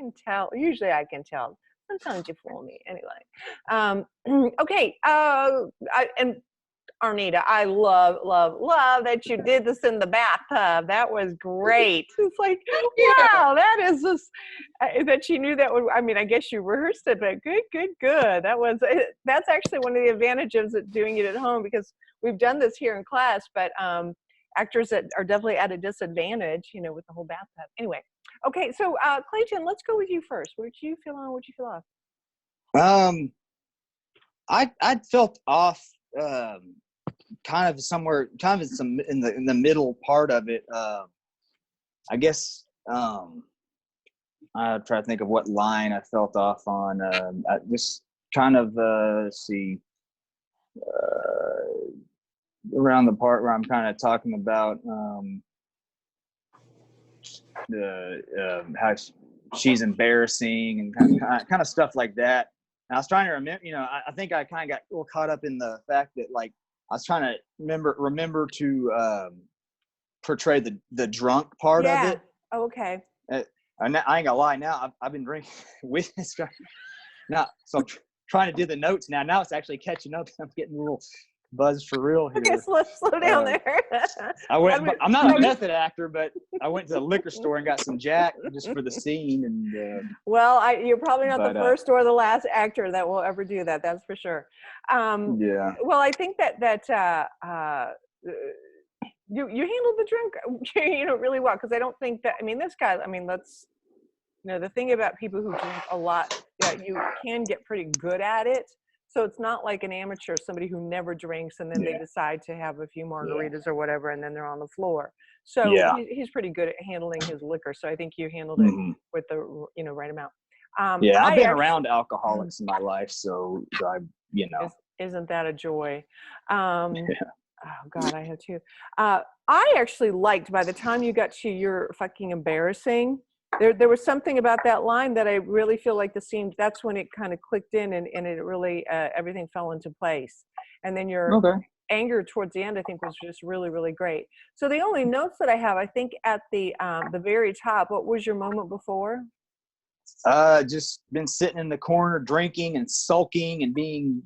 can tell. Usually I can tell. Sometimes you fool me. Anyway. Okay. And Arnita, I love that you did this in the bathtub. That was great. It's like, wow, that is just, that you knew that would, I mean, I guess you rehearsed it, but good. That's actually one of the advantages of doing it at home, because we've done this here in class, but actors that are definitely at a disadvantage, with the whole bathtub. Anyway, okay, so Clayton, let's go with you first. What did you feel on? What did you feel off? I felt off, kind of somewhere, kind of in the middle part of it. I guess I'll try to think of what line I felt off on. I just kind of see around the part where I'm kind of talking about how she's embarrassing and kind of stuff like that. And I was trying to remember, I think I kind of got a little caught up in the fact that, like, I was trying to remember to portray the drunk part of it. Oh, okay. I ain't gonna lie. Now I've been drinking with this guy now, so I'm trying to do the notes now. Now it's actually catching up. I'm getting a little buzzed for real here. Okay, slow down there. I'm not a method actor, but I went to the liquor store and got some Jack just for the scene. And well, you're probably not the first or the last actor that will ever do that. That's for sure. Yeah. Well, I think that you handled the drink, really well, because I don't think that. I mean, this guy. I mean, let's. The thing about people who drink a lot, you can get pretty good at it. So it's not like an amateur, somebody who never drinks and then they decide to have a few margaritas or whatever, and then they're on the floor. So he's pretty good at handling his liquor. So I think you handled it with the right amount. I've been around alcoholics in my life, so I Isn't that a joy? Oh God, I have too. I actually liked, by the time you got to "you're fucking embarrassing," there was something about that line that I really feel like the scene, that's when it kind of clicked in, and it really, everything fell into place. And then your anger towards the end, I think, was just really, really great. So the only notes that I have, I think at the very top, what was your moment before? Just been sitting in the corner drinking and sulking and being,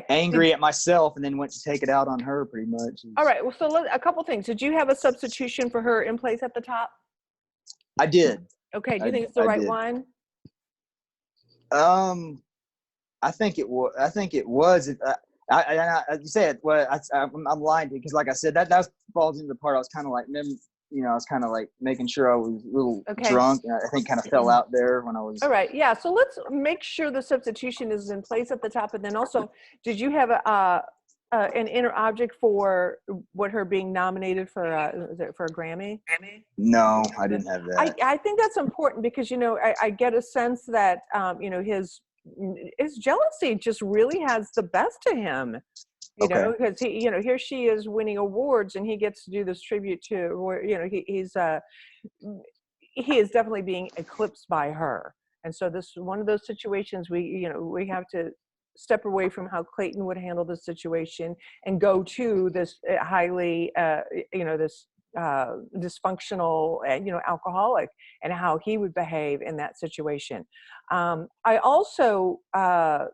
angry at myself, and then went to take it out on her pretty much. All right. Well, so a couple things. Did you have a substitution for her in place at the top? I did. Okay. Do you think it's the right one? I think it was. I said, well, I'm lying because, like I said, that falls into the part I was kind of like, I was kind of like making sure I was a little drunk, and I think kind of fell out there when I was. All right. Yeah. So let's make sure the substitution is in place at the top, and then also, did you have an inner object for what her being nominated for a Grammy? No, I didn't have that. I think that's important because I get a sense that his jealousy just really has the best to him. Because he, here she is winning awards, and he gets to do this tribute to where he is definitely being eclipsed by her, and so this is one of those situations we have to step away from how Clayton would handle the situation and go to this highly, this dysfunctional, alcoholic, and how he would behave in that situation. I also, of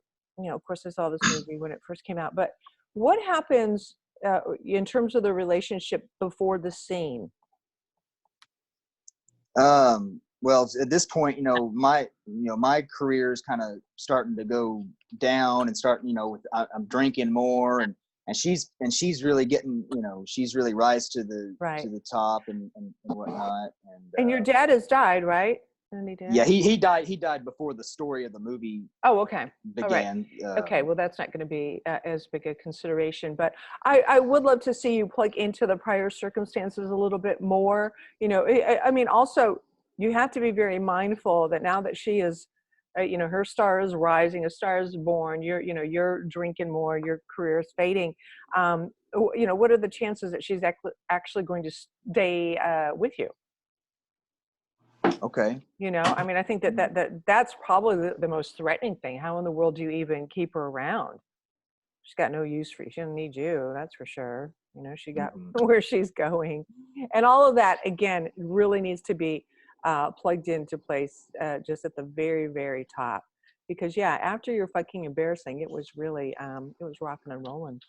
course, I saw this movie when it first came out, but what happens in terms of the relationship before the scene? Well, at this point, my career is kind of starting to go down and I'm drinking more, and she's really getting, she's really rise to the top and whatnot. And your dad has died, right? Yeah, he died before the story of the movie. Oh, okay. Began. Right. Okay, well, that's not going to be as big a consideration, but I would love to see you plug into the prior circumstances a little bit more. I mean, also you have to be very mindful that now that she is, her star is rising, a star is born. You're drinking more, your career is fading. What are the chances that she's actually going to stay with you? Okay. I mean, I think that's probably the most threatening thing. How in the world do you even keep her around? She's got no use for you. She doesn't need you, that's for sure. She got where she's going. And all of that, again, really needs to be plugged into place just at the very, very top. Because yeah, after your fucking embarrassing, it was really it was rocking and rolling.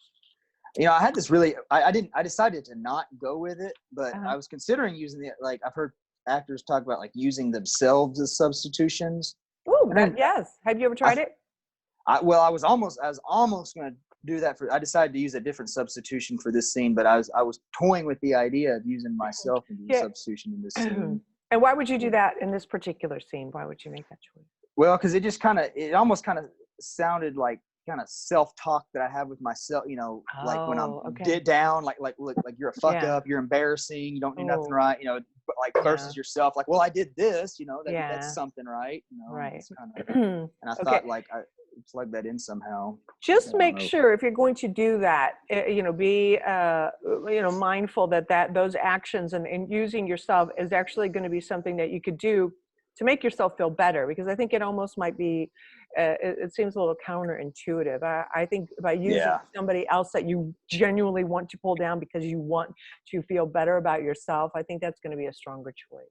I had this really, I decided to not go with it, but Uh-huh. I was considering using it. Like I've heard actors talk about like using themselves as substitutions. Oh, And that then yes. Have you ever tried it? well, I was almost going to do that I decided to use a different substitution for this scene, but I was toying with the idea of using myself as a Yeah. substitution in this And scene. why would you do Yeah. that in this particular scene? Why would you make that choice? Well, because it almost kind of sounded like kind of self-talk that I have with myself, like when I'm Oh, okay. down, look, like you're a fuck Yeah. up, you're embarrassing, you don't do nothing Oh, right, but like yeah. versus yourself, like, well, I did this, that's Yeah. something, right? And Right. it's kind of, and I Okay. thought like I plug that in somehow. I Just don't make know. sure if you're going to do that, be mindful that those actions and using yourself is actually going to be something that you could do to make yourself feel better, because I think it almost might be it seems a little counterintuitive. I think by using Yeah, somebody else that you genuinely want to pull down because you want to feel better about yourself, I think that's going to be a stronger choice.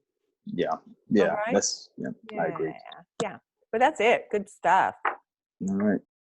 yeah, All yeah. right. I Yeah. agree. Yeah, but that's it. Good stuff. All right.